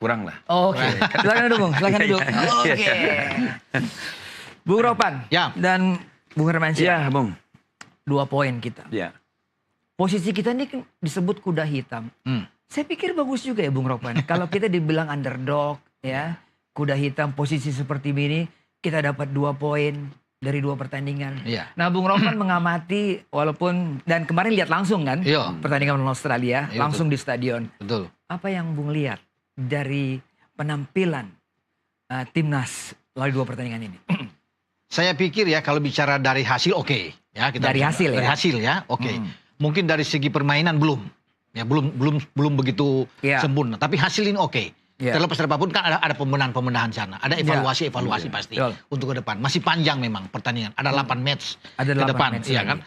kurang lah. Oke, silakan duduk, Bung. Silakan duduk. Oke. Bung Ropan Ya. dan Bung Hermansyah. Iya, Bung. 2 poin kita. Iya. Posisi kita ini kan disebut kuda hitam. Saya pikir bagus juga ya Bung Ropan. Kalau kita dibilang underdog, ya, kuda hitam posisi seperti ini, kita dapat 2 poin dari 2 pertandingan. Iya. Nah, Bung Ropan mengamati walaupun dan kemarin lihat langsung kan Iya. pertandingan melawan Australia, Iya, langsung di stadion. Betul. Apa yang Bung lihat dari penampilan timnas melalui 2 pertandingan ini? Saya pikir ya kalau bicara dari hasil oke. Ya, kita Dari hasil dari ya? hasil ya, oke. Mungkin dari segi permainan belum. Ya, belum begitu Iya. sempurna, tapi hasil ini oke. Iya. Terlepas dari apapun kan ada pembenahan sana. Ada evaluasi pasti Betul. untuk ke depan. Masih panjang memang pertandingan. Ada 8 match Ada ke 8 depan, match iya lagi. kan?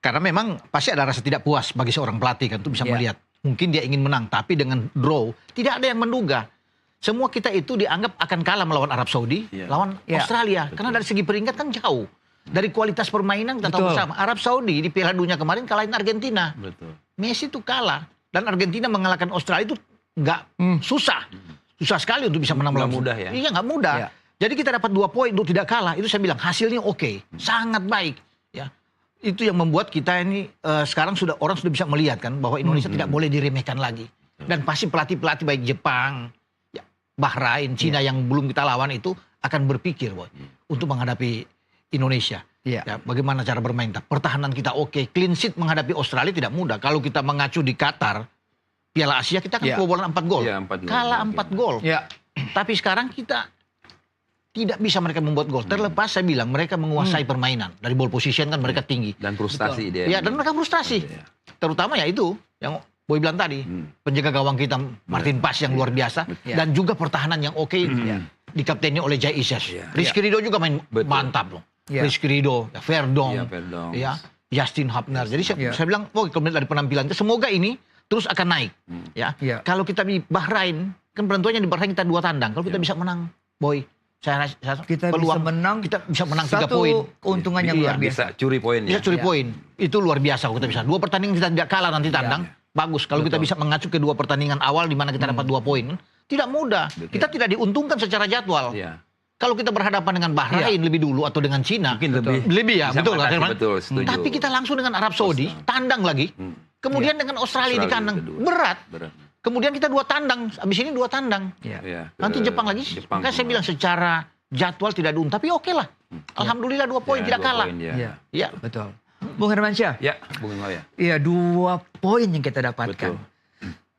Karena memang pasti ada rasa tidak puas bagi seorang pelatih kan untuk bisa Iya. melihat. Mungkin dia ingin menang, tapi dengan draw tidak ada yang menduga. Semua kita itu dianggap akan kalah melawan Arab Saudi, Iya. lawan Iya. Australia. Karena dari segi peringkat kan jauh. Dari kualitas permainan kita tahu Betul. bersama. Arab Saudi di Piala Dunia kemarin kalahin Argentina. Betul. Messi itu kalah. Dan Argentina mengalahkan Australia itu nggak susah. Susah sekali untuk bisa menang Nggak melawan mudah ya? Iya, nggak mudah. Iya. Jadi kita dapat 2 poin untuk tidak kalah. Itu saya bilang hasilnya oke. Sangat baik. Ya. Itu yang membuat kita ini sekarang orang sudah bisa melihat kan bahwa Indonesia tidak boleh diremehkan lagi. Dan pasti pelatih-pelatih baik Jepang, ya, Bahrain, Cina yang belum kita lawan itu akan berpikir boy, untuk menghadapi Indonesia. Iya. Ya, bagaimana cara bermain? Pertahanan kita oke. Clean sheet menghadapi Australia tidak mudah. Kalau kita mengacu di Qatar, Piala Asia kita kan Iya. kebobolan 4 gol. Iya, 4 gol. Kalah 4 gol. Ya. Tapi sekarang kita tidak bisa mereka membuat gol. Terlepas saya bilang mereka menguasai permainan. Dari ball position kan mereka tinggi. Dan frustasi dia. Ya, dan mereka frustasi. Iya. Terutama ya itu yang Boy bilang tadi. Penjaga gawang kita Martin Paes yang luar biasa. Iya. Dan juga pertahanan yang oke. Dikapteni oleh Jai Isyas. Iya. Rizky Ridho juga main Betul. mantap loh. Iya. Rizky Ridho, ya, Verdong, Iya, Verdong. ya, Justin Hubner. Jadi Iya. saya bilang, oh kalau dari penampilan itu semoga ini terus akan naik. Ya, Iya. kalau kita di Bahrain, kan penentuannya di Bahrain kita 2 tandang. Kalau kita bisa menang, Boy, saya Kita peluang bisa menang. kita bisa menang 3 Satu poin. keuntungan yang Iya, luar biasa. Bisa curi poin Bisa ya. curi Iya. poin. Itu luar biasa kalau kita bisa. 2 pertandingan kita tidak kalah nanti tandang. Bagus. Kalau kita bisa mengacu ke 2 pertandingan awal di mana kita dapat 2 poin, tidak mudah. Kita tidak diuntungkan secara jadwal. Iya. Kalau kita berhadapan dengan Bahrain lebih dulu atau dengan Cina, Mungkin lebih ya, bisa betul kan? mengatasi, Herman? betul, setuju. Tapi kita langsung dengan Arab Saudi, tandang lagi. Kemudian dengan Australia di kandang, kedua. berat. Berat. Kemudian kita 2 tandang, habis ini 2 tandang. Iya. Iya, Nanti ke Jepang lagi. Jepang Makanya saya bilang secara jadwal tidak diuntungkan, tapi oke lah. Alhamdulillah 2 poin Ya, tidak 2 kalah. poin, ya. Iya. Iya. Betul. Bung Hermansyah. Ya, Bung Noya. Iya, 2 poin yang kita dapatkan. Betul.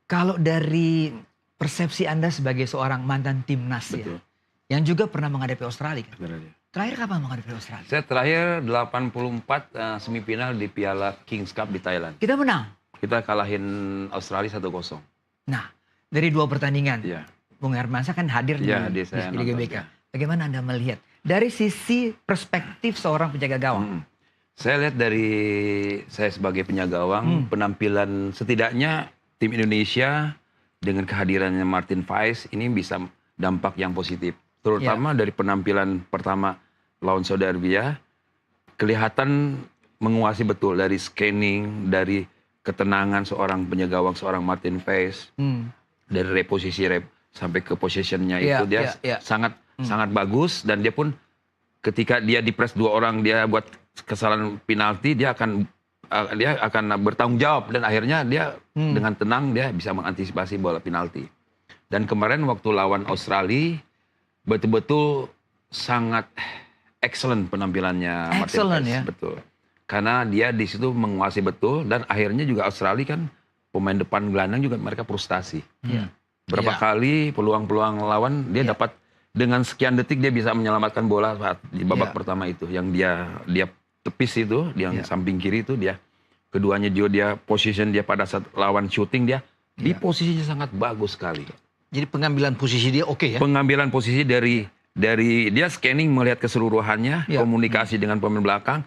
Kalau dari persepsi Anda sebagai seorang mantan timnas Betul. ya, yang juga pernah menghadapi Australia kan? Benar ya. Terakhir kapan menghadapi Australia? Saya terakhir 84 semifinal di Piala Kings Cup di Thailand. Kita menang. Kita kalahin Australia 1-0. Nah, dari 2 pertandingan, Iya. Bung Hermansyah kan hadir Iya, di saya Liga nonton, GBK. ya. Bagaimana Anda melihat dari sisi perspektif seorang penjaga gawang? Saya lihat dari saya sebagai penjaga gawang, penampilan setidaknya tim Indonesia dengan kehadirannya Martin Paes ini bisa dampak yang positif. Terutama dari penampilan pertama lawan Saudi Arabia, kelihatan menguasai betul dari scanning, dari ketenangan seorang penjaga gawang, seorang Martin Paes, dari reposisi sampai ke positionnya Iya, itu dia iya. sangat sangat bagus, dan dia pun ketika dia dipres 2 orang dia buat kesalahan penalti, dia akan bertanggung jawab, dan akhirnya dia dengan tenang dia bisa mengantisipasi bola penalti. Dan kemarin waktu lawan Australia betul-betul sangat excellent penampilannya Martin Excellent, Paes, ya. betul. Karena dia di situ menguasai betul, dan akhirnya juga Australia kan pemain depan gelandang juga mereka frustasi. Berapa Iya. kali peluang-peluang lawan dia dapat dengan sekian detik dia bisa menyelamatkan bola saat di babak pertama itu yang dia tepis itu, yang samping kiri itu dia keduanya juga dia position dia pada saat lawan shooting dia di posisinya sangat bagus sekali. Jadi pengambilan posisi dia oke ya. Pengambilan posisi dari dia scanning melihat keseluruhannya, komunikasi dengan pemain belakang,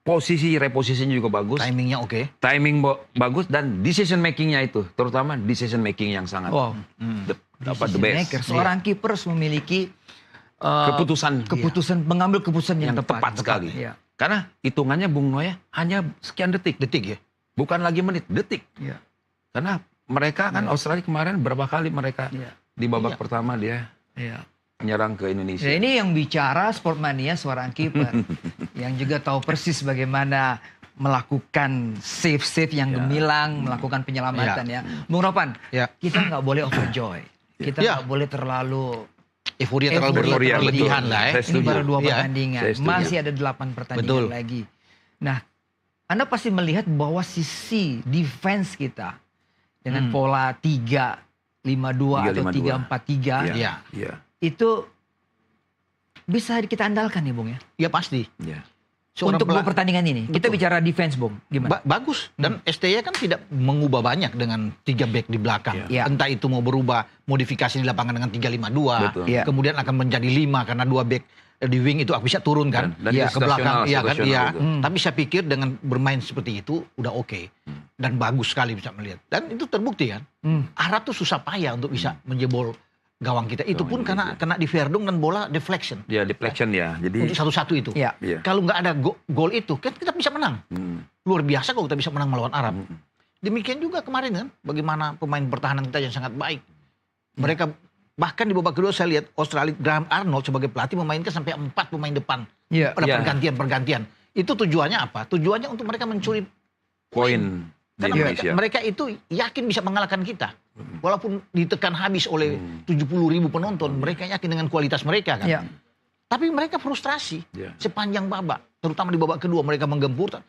reposisinya juga bagus. Timingnya oke. Timing bagus, dan decision makingnya itu, terutama decision making yang sangat Wow. the Decision best. maker. Seorang kiper harus memiliki Keputusan mengambil keputusan yang tepat sekali. Iya. Karena hitungannya Bung Noya hanya sekian detik ya, bukan lagi menit, detik. Iya. Karena mereka kan Australia kemarin berapa kali mereka Di babak Iya. pertama dia Iya. menyerang ke Indonesia. Ya, ini yang bicara Sportmania seorang kiper yang juga tahu persis bagaimana melakukan save yang gemilang, melakukan penyelamatan ya. Bung Ropan, Ya. kita nggak boleh overjoy. Kita Ya. nggak boleh terlalu Euforia terlalu Euforia, berlebihan betul. lah ya. Saya ini setuju. baru 2 Iya. pertandingan. Saya setuju. Masih ada 8 pertandingan Betul. lagi. Nah, Anda pasti melihat bahwa sisi defense kita dengan pola 3-5-2 atau 3-4-3 Iya. Iya. itu bisa kita andalkan nih Bung ya. Ya pasti. Iya. Seorang Untuk 2 pertandingan ini. Kita Betul. bicara defense Bung. Gimana? Bagus. Dan STY kan tidak mengubah banyak dengan 3 back di belakang. Iya. Entah itu mau berubah modifikasi di lapangan dengan 3-5-2. Betul. Iya. Kemudian akan menjadi 5 karena 2 back di wing itu bisa turun kan. Dan Iya, ke belakang. Iya kan. Iya. itu. Tapi saya pikir dengan bermain seperti itu udah oke. Dan bagus sekali bisa melihat. Dan itu terbukti kan. Arab tuh susah payah untuk bisa menjebol gawang kita. Itu pun karena kena di Verdung dan bola deflection. Ya, deflection ya. Jadi Untuk satu-satu itu. Iya. iya. Kalau nggak ada gol itu, kan kita bisa menang. Luar biasa kalau kita bisa menang melawan Arab. Demikian juga kemarin kan, bagaimana pemain pertahanan kita yang sangat baik. Mereka bahkan di babak kedua saya lihat Australia, Graham Arnold sebagai pelatih memainkan sampai 4 pemain depan Iya. pada Iya. pergantian-pergantian. Itu tujuannya apa? Tujuannya untuk mereka mencuri Poin di karena Indonesia. mereka itu yakin bisa mengalahkan kita. Walaupun ditekan habis oleh 70.000 penonton, mereka yakin dengan kualitas mereka kan. Iya. Tapi mereka frustrasi Iya. sepanjang babak, terutama di babak kedua mereka menggempur.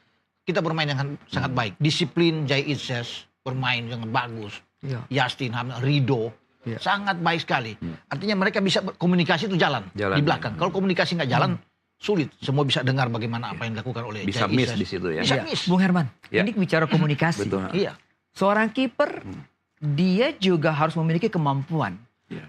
Kita bermain dengan sangat baik. Disiplin Jai Itzes bermain dengan bagus. Iya. Justin Hamil, Rido Iya. sangat baik sekali. Artinya mereka bisa komunikasi itu jalan Jalan. di belakang. Kalau komunikasi nggak jalan, sulit. Semua bisa dengar bagaimana apa yang dilakukan oleh Bisa Jai miss Itzes. di situ ya. Bisa Iya. miss. Bung Herman, Ya. ini bicara komunikasi. Betul. Iya. Seorang kiper dia juga harus memiliki kemampuan Iya.